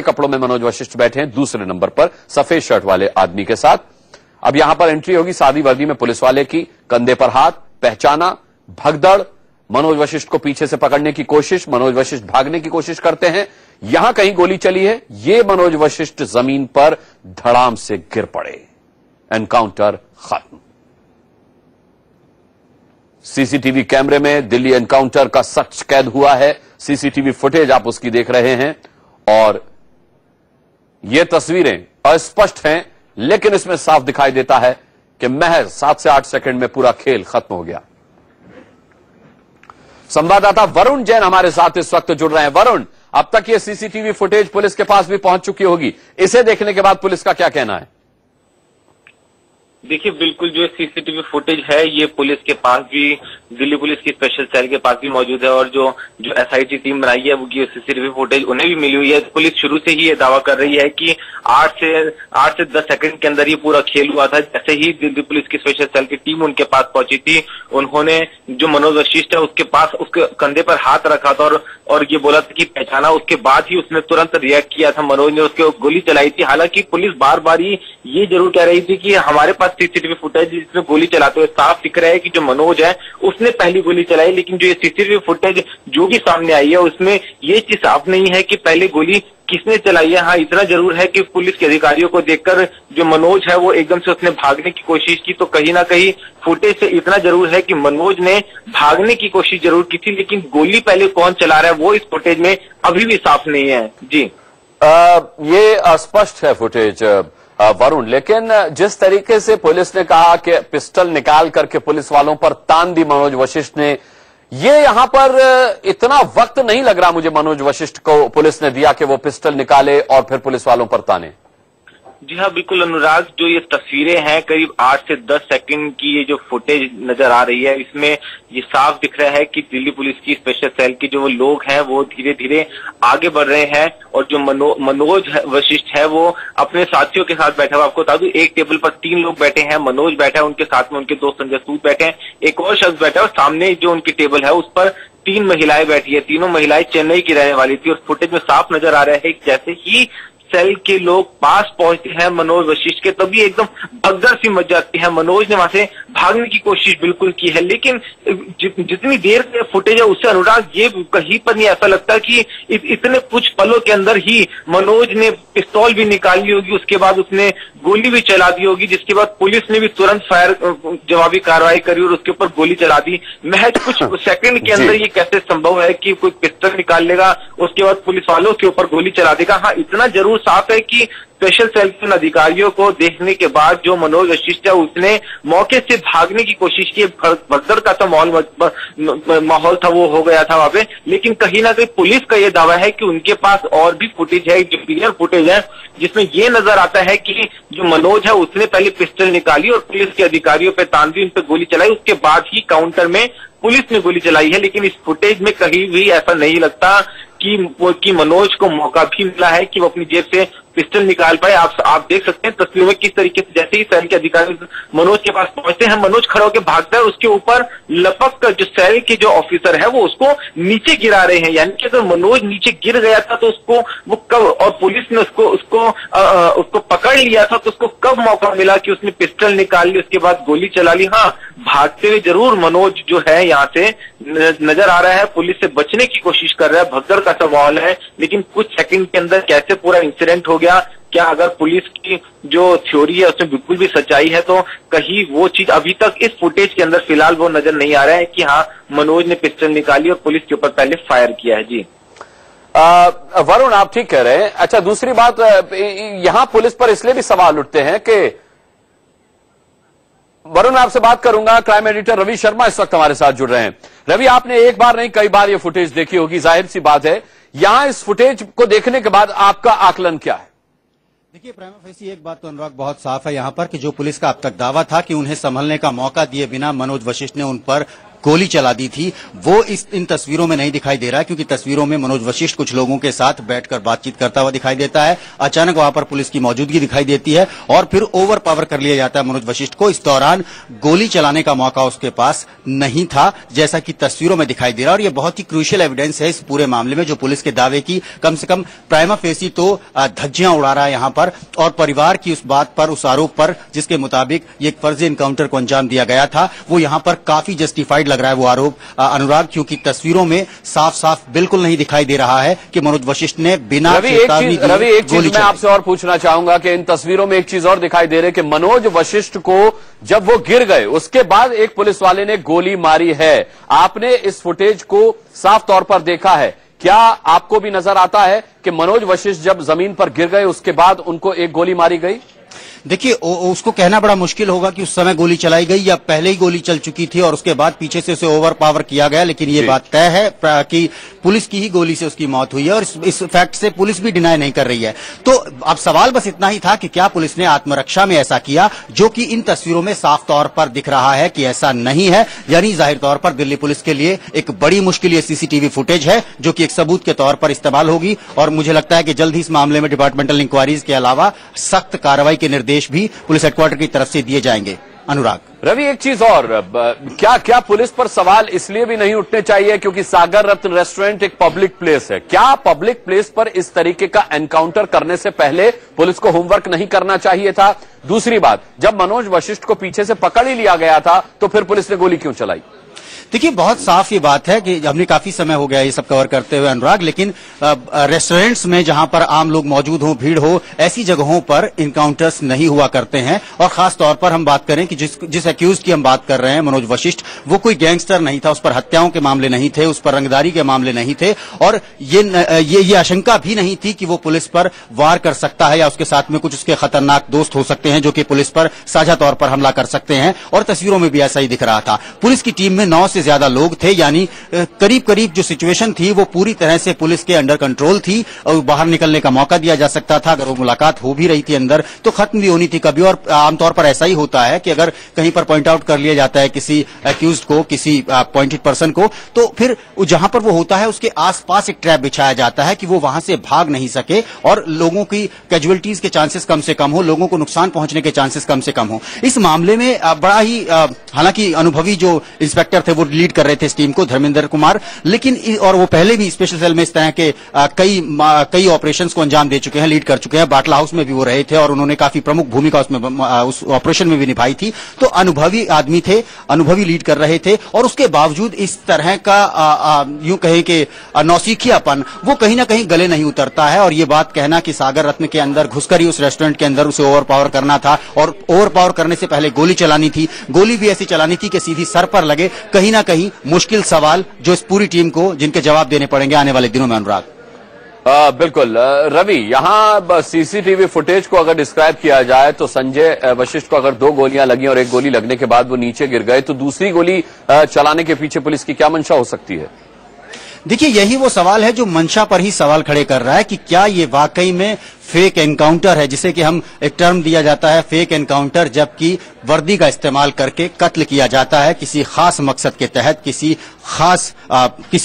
कपड़ों में मनोज वशिष्ठ बैठे हैं दूसरे नंबर पर सफेद शर्ट वाले आदमी के साथ। अब यहां पर एंट्री होगी सादी वर्दी में पुलिस वाले की, कंधे पर हाथ, पहचाना, भगदड़, मनोज वशिष्ठ को पीछे से पकड़ने की कोशिश, मनोज वशिष्ठ भागने की कोशिश करते हैं, यहां कहीं गोली चली है, ये मनोज वशिष्ठ जमीन पर धड़ाम से गिर पड़े। एनकाउंटर खत्म। सीसीटीवी कैमरे में दिल्ली एनकाउंटर का सच कैद हुआ है। सीसीटीवी फुटेज आप उसकी देख रहे हैं और ये तस्वीरें अस्पष्ट हैं, लेकिन इसमें साफ दिखाई देता है कि महज 7 से 8 सेकंड में पूरा खेल खत्म हो गया। संवाददाता वरुण जैन हमारे साथ इस वक्त जुड़ रहे हैं। वरुण, अब तक ये सीसीटीवी फुटेज पुलिस के पास भी पहुंच चुकी होगी, इसे देखने के बाद पुलिस का क्या कहना है? देखिए, बिल्कुल जो सीसीटीवी फुटेज है ये पुलिस के पास भी, दिल्ली पुलिस की स्पेशल सेल के पास भी मौजूद है और जो एसआईटी टीम बनाई है वो सीसीटीवी फुटेज उन्हें भी मिली हुई है। पुलिस शुरू से ही ये दावा कर रही है कि 8 से 10 सेकंड के अंदर ये पूरा खेल हुआ था। जैसे ही दिल्ली पुलिस की स्पेशल सेल की टीम उनके पास पहुंची थी, उन्होंने जो मनोज वशिष्ठ है उसके पास उसके कंधे पर हाथ रखा था और ये बोला था कि पहचाना। उसके बाद ही उसने तुरंत रिएक्ट किया था, मनोज ने उसके गोली चलाई थी। हालांकि पुलिस बार बार ये जरूर कह रही थी कि हमारे पास सीसीटीवी फुटेज जिसमें गोली चलाते हुए साफ दिख रहा है कि जो मनोज है उसने पहली गोली चलाई, लेकिन जो ये सीसीटीवी फुटेज जो भी सामने आई है उसमें ये चीज साफ नहीं है कि पहले गोली किसने चलाई है। हाँ, इतना जरूर है कि पुलिस के अधिकारियों को देखकर जो मनोज है वो एकदम से उसने भागने की कोशिश की, तो कहीं ना कहीं फुटेज से इतना जरूर है कि मनोज ने भागने की कोशिश जरूर की थी, लेकिन गोली पहले कौन चला रहा है वो इस फुटेज में अभी भी साफ नहीं है। जी, ये अस्पष्ट है फुटेज वरुण, लेकिन जिस तरीके से पुलिस ने कहा कि पिस्टल निकाल करके पुलिस वालों पर तान दी मनोज वशिष्ठ ने, ये यहां पर इतना वक्त नहीं लग रहा मुझे मनोज वशिष्ठ को पुलिस ने दिया कि वो पिस्टल निकाले और फिर पुलिस वालों पर ताने। जी हाँ, बिल्कुल अनुराग, जो ये तस्वीरें हैं करीब 8 से 10 सेकंड की ये जो फुटेज नजर आ रही है, इसमें ये साफ दिख रहा है कि दिल्ली पुलिस की स्पेशल सेल के जो लोग हैं वो धीरे धीरे आगे बढ़ रहे हैं और जो मनोज वशिष्ठ है वो अपने साथियों के साथ बैठा हुआ। आपको बता दूं, एक टेबल पर 3 लोग बैठे हैं, मनोज बैठा है, उनके साथ में उनके दोस्त संजय सूद बैठे हैं, एक और शख्स बैठा है और सामने जो उनकी टेबल है उस पर 3 महिलाएं बैठी है। तीनों महिलाएं चेन्नई की रहने वाली थी और फुटेज में साफ नजर आ रहा है जैसे ही सेल के लोग पास पहुंचते हैं मनोज वशिष्ठ के, तभी एकदम भगदड़ सी मच जाती है। मनोज ने वहां से भागने की कोशिश बिल्कुल की है, लेकिन जितनी देर के फुटेज है उससे अनुराग ये कहीं पर नहीं ऐसा लगता कि इतने कुछ पलों के अंदर ही मनोज ने पिस्तौल भी निकाल ली होगी, उसके बाद उसने गोली भी चला दी होगी, जिसके बाद पुलिस ने भी तुरंत फायर जवाबी कार्रवाई करी और उसके ऊपर गोली चला दी। महज कुछ सेकंड के अंदर ये कैसे संभव है कि कोई पिस्तौल निकाल लेगा, उसके बाद पुलिस वालों के ऊपर गोली चला देगा। हाँ, इतना जरूर साफ है कि स्पेशल सेल के अधिकारियों को देखने के बाद जो मनोज वशिष्ठ है उसने मौके से भागने की कोशिश की। भगदड़ का तो माहौल था, वो हो गया था वहां पे, लेकिन कहीं ना कहीं पुलिस का ये दावा है कि उनके पास और भी फुटेज है, जो क्लियर फुटेज है जिसमें ये नजर आता है कि जो मनोज है उसने पहले पिस्टल निकाली और पुलिस के अधिकारियों पे तान दी, उन पे गोली चलाई, उसके बाद ही काउंटर में पुलिस ने गोली चलाई है। लेकिन इस फुटेज में कहीं भी ऐसा नहीं लगता कि मनोज को मौका भी मिला है कि वो अपनी जेब से पिस्टल निकाल पाए। आप देख सकते हैं तस्वीरों में किस तरीके से जैसे ही सेल के अधिकारी मनोज के पास पहुंचते हैं, मनोज खड़ा होकर भागता है, उसके ऊपर लपक कर जो सेल के जो ऑफिसर है वो उसको नीचे गिरा रहे हैं। यानी कि अगर मनोज नीचे गिर गया था तो उसको वो कब, और पुलिस ने उसको पकड़ लिया था तो उसको कब मौका मिला कि उसने पिस्टल निकाल ली, उसके बाद गोली चला ली। हाँ, भागते हुए जरूर मनोज जो है यहाँ से नजर आ रहा है, पुलिस से बचने की कोशिश कर रहा है, भगदड़ का सवाल है, लेकिन कुछ सेकंड के अंदर कैसे पूरा इंसिडेंट हो गया, क्या अगर पुलिस की जो थ्योरी है उसमें बिल्कुल भी सच्चाई है तो कहीं वो चीज अभी तक इस फुटेज के अंदर फिलहाल वो नजर नहीं आ रहा है कि हाँ मनोज ने पिस्टल निकाली और पुलिस के ऊपर पहले फायर किया है। जी वरुण, आप ठीक कह रहे हैं। अच्छा, दूसरी बात, यहां पुलिस पर इसलिए भी सवाल उठते हैं कि वरुण, आपसे बात करूंगा, क्राइम एडिटर रवि शर्मा इस वक्त हमारे साथ जुड़ रहे हैं। रवि, आपने एक बार नहीं कई बार ये फुटेज देखी होगी, जाहिर सी बात है, यहां इस फुटेज को देखने के बाद आपका आकलन क्या है? देखिए, प्राइमा फेसी एक बात तो अनुराग बहुत साफ है यहाँ पर कि जो पुलिस का अब तक दावा था कि उन्हें संभलने का मौका दिए बिना मनोज वशिष्ठ ने उन पर गोली चला दी थी, वो इन तस्वीरों में नहीं दिखाई दे रहा है, क्योंकि तस्वीरों में मनोज वशिष्ठ कुछ लोगों के साथ बैठकर बातचीत करता हुआ दिखाई देता है। अचानक वहां पर पुलिस की मौजूदगी दिखाई देती है और फिर ओवर पावर कर लिया जाता है मनोज वशिष्ठ को। इस दौरान गोली चलाने का मौका उसके पास नहीं था, जैसा कि तस्वीरों में दिखाई दे रहा है। और यह बहुत ही क्रूशियल एविडेंस है इस पूरे मामले में, जो पुलिस के दावे की कम से कम प्राइमा फेसी तो धज्जियां उड़ा रहा है यहां पर, और परिवार की उस बात पर, उस आरोप पर जिसके मुताबिक ये एक फर्जी एनकाउंटर को अंजाम दिया गया था, वो यहां पर काफी जस्टिफाइड लग रहा है वो आरोप अनुराग, क्योंकि तस्वीरों में साफ साफ बिल्कुल नहीं दिखाई दे रहा है कि मनोज वशिष्ठ ने बिना चेतावनी दिए रवि, एक चीज मैं आपसे और पूछना चाहूंगा कि इन तस्वीरों में एक चीज और दिखाई दे रही है कि मनोज वशिष्ठ को जब वो गिर गए उसके बाद एक पुलिस वाले ने गोली मारी है। आपने इस फुटेज को साफ तौर पर देखा है, क्या आपको भी नजर आता है कि मनोज वशिष्ठ जब जमीन पर गिर गए उसके बाद उनको एक गोली मारी गई? देखिए, उसको कहना बड़ा मुश्किल होगा कि उस समय गोली चलाई गई या पहले ही गोली चल चुकी थी और उसके बाद पीछे से उसे ओवर पावर किया गया, लेकिन ये बात तय है कि पुलिस की ही गोली से उसकी मौत हुई है और इस फैक्ट से पुलिस भी डिनाई नहीं कर रही है। तो अब सवाल बस इतना ही था कि क्या पुलिस ने आत्मरक्षा में ऐसा किया, जो कि इन तस्वीरों में साफ तौर पर दिख रहा है कि ऐसा नहीं है। यानी जाहिर तौर पर दिल्ली पुलिस के लिए एक बड़ी मुश्किल ये सीसीटीवी फुटेज है, जो कि एक सबूत के तौर पर इस्तेमाल होगी और मुझे लगता है कि जल्द ही इस मामले में डिपार्टमेंटल इंक्वायरीज के अलावा सख्त कार्रवाई के निर्देश भी पुलिस हेडक्वार्टर की तरफ से दिए जाएंगे। अनुराग, रवि, एक चीज और, क्या पुलिस पर सवाल इसलिए भी नहीं उठने चाहिए क्योंकि सागर रत्न रेस्टोरेंट एक पब्लिक प्लेस है? क्या पब्लिक प्लेस पर इस तरीके का एनकाउंटर करने से पहले पुलिस को होमवर्क नहीं करना चाहिए था? दूसरी बात, जब मनोज वशिष्ठ को पीछे से पकड़ ही लिया गया था तो फिर पुलिस ने गोली क्यों चलाई? देखिए, बहुत साफ ये बात है कि हमने काफी समय हो गया ये सब कवर करते हुए अनुराग, लेकिन रेस्टोरेंट्स में जहां पर आम लोग मौजूद हो, भीड़ हो, ऐसी जगहों पर इनकाउंटर्स नहीं हुआ करते हैं। और खास तौर पर हम बात करें कि जिस एक्यूज की हम बात कर रहे हैं मनोज वशिष्ठ, वो कोई गैंगस्टर नहीं था, उस पर हत्याओं के मामले नहीं थे, उस पर रंगदारी के मामले नहीं थे और ये आशंका भी नहीं थी कि वो पुलिस पर वार कर सकता है या उसके साथ में कुछ उसके खतरनाक दोस्त हो सकते हैं जो कि पुलिस पर साझा तौर पर हमला कर सकते हैं। और तस्वीरों में भी ऐसा ही दिख रहा था। पुलिस की टीम में 9 से ज्यादा लोग थे, यानी करीब करीब जो सिचुएशन थी वो पूरी तरह से पुलिस के अंडर कंट्रोल थी और बाहर निकलने का मौका दिया जा सकता था। अगर वो मुलाकात हो भी रही थी अंदर तो खत्म भी होनी थी कभी। और आमतौर पर ऐसा ही होता है कि अगर कहीं पर पॉइंट आउट कर लिया जाता है किसी एक्यूज को, किसी पॉइंटेड पर्सन को, तो फिर जहां पर वो होता है उसके आसपास एक ट्रैप बिछाया जाता है कि वो वहां से भाग नहीं सके और लोगों की कैजुअलिटीज के चांसेस कम से कम हो, लोगों को नुकसान पहुंचने के चांसेस कम से कम हो। इस मामले में बड़ा ही हालांकि अनुभवी जो इंस्पेक्टर थे वो लीड कर रहे थे इस टीम को, धर्मेंद्र कुमार, लेकिन और वो पहले भी स्पेशल सेल में इस तरह के कई ऑपरेशंस को अंजाम दे चुके हैं, लीड कर चुके हैं। बाटला हाउस में भी वो रहे थे और उन्होंने काफी प्रमुख भूमिका उसमें उस ऑपरेशन में भी निभाई थी। तो अनुभवी आदमी थे, अनुभवी लीड कर रहे थे और उसके बावजूद इस तरह का यूं कहें कि नौसिखियापन वो कहीं ना कहीं गले नहीं उतरता है। और ये बात कहना कि सागर रत्न के अंदर घुसकर ही उस रेस्टोरेंट के अंदर उसे ओवर पावर करना था और ओवर पावर करने से पहले गोली चलानी थी, गोली भी ऐसी चलानी थी कि सीधी सर पर लगे, कहीं ना कहीं मुश्किल सवाल जो इस पूरी टीम को जिनके जवाब देने पड़ेंगे आने वाले दिनों में। अनुराग, बिल्कुल रवि, यहां सीसीटीवी फुटेज को अगर डिस्क्राइब किया जाए तो संजय वशिष्ठ को अगर 2 गोलियां लगी और एक गोली लगने के बाद वो नीचे गिर गए, तो दूसरी गोली चलाने के पीछे पुलिस की क्या मंशा हो सकती है? देखिए, यही वो सवाल है जो मंशा पर ही सवाल खड़े कर रहा है कि क्या ये वाकई में फेक एनकाउंटर है, जिसे कि हम एक टर्म दिया जाता है फेक एनकाउंटर, जबकि वर्दी का इस्तेमाल करके कत्ल किया जाता है किसी खास मकसद के तहत, किसी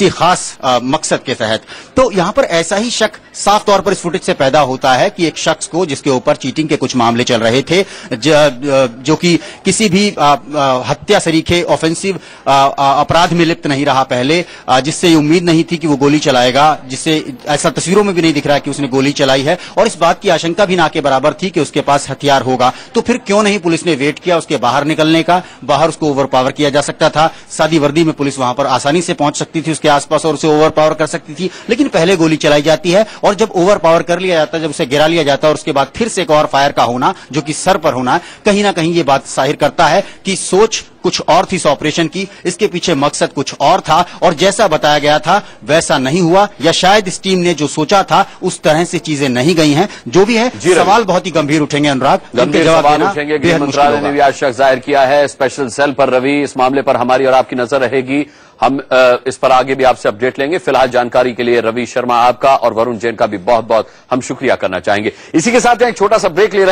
खास मकसद के तहत। तो यहां पर ऐसा ही शक साफ तौर पर इस फुटेज से पैदा होता है कि एक शख्स को जिसके ऊपर चीटिंग के कुछ मामले चल रहे थे, जो कि किसी भी हत्या सरीखे ऑफेंसिव अपराध में लिप्त नहीं रहा पहले, जिससे उम्मीद नहीं थी कि वो गोली चलाएगा, जिससे ऐसा तस्वीरों में भी नहीं दिख रहा कि उसने गोली चलाई है और इस बात की आशंका भी ना के बराबर थी कि उसके पास हथियार होगा। तो फिर क्यों नहीं पुलिस ने वेट किया उसके बाहर निकलने का? बाहर उसको ओवर पावर किया जा सकता था, सादी वर्दी में पुलिस वहां पर आसानी से पहुंच सकती थी उसके आसपास और उसे ओवर पावर कर सकती थी, लेकिन पहले गोली चलाई जाती है और जब ओवर पावर कर लिया जाता है, जब उसे गिरा लिया जाता है और उसके बाद फिर से एक और फायर का होना जो कि सर पर होना, कहीं ना कहीं ये बात जाहिर करता है कि सोच कुछ और थी इस ऑपरेशन की, इसके पीछे मकसद कुछ और था और जैसा बताया गया था वैसा नहीं हुआ, या शायद इस टीम ने जो सोचा था उस तरह से चीजें नहीं गई हैं। जो भी है, सवाल बहुत ही गंभीर उठेंगे अनुराग, गंभीर सवाल उठेंगे। गृह मंत्रालय ने भी आज शक जाहिर किया है स्पेशल सेल पर। रवि, इस मामले पर हमारी और आपकी नजर रहेगी, हम इस पर आगे भी आपसे अपडेट लेंगे। फिलहाल जानकारी के लिए रवि शर्मा आपका और वरुण जैन का भी बहुत बहुत हम शुक्रिया करना चाहेंगे। इसी के साथ एक छोटा सा ब्रेक ले रहे हैं।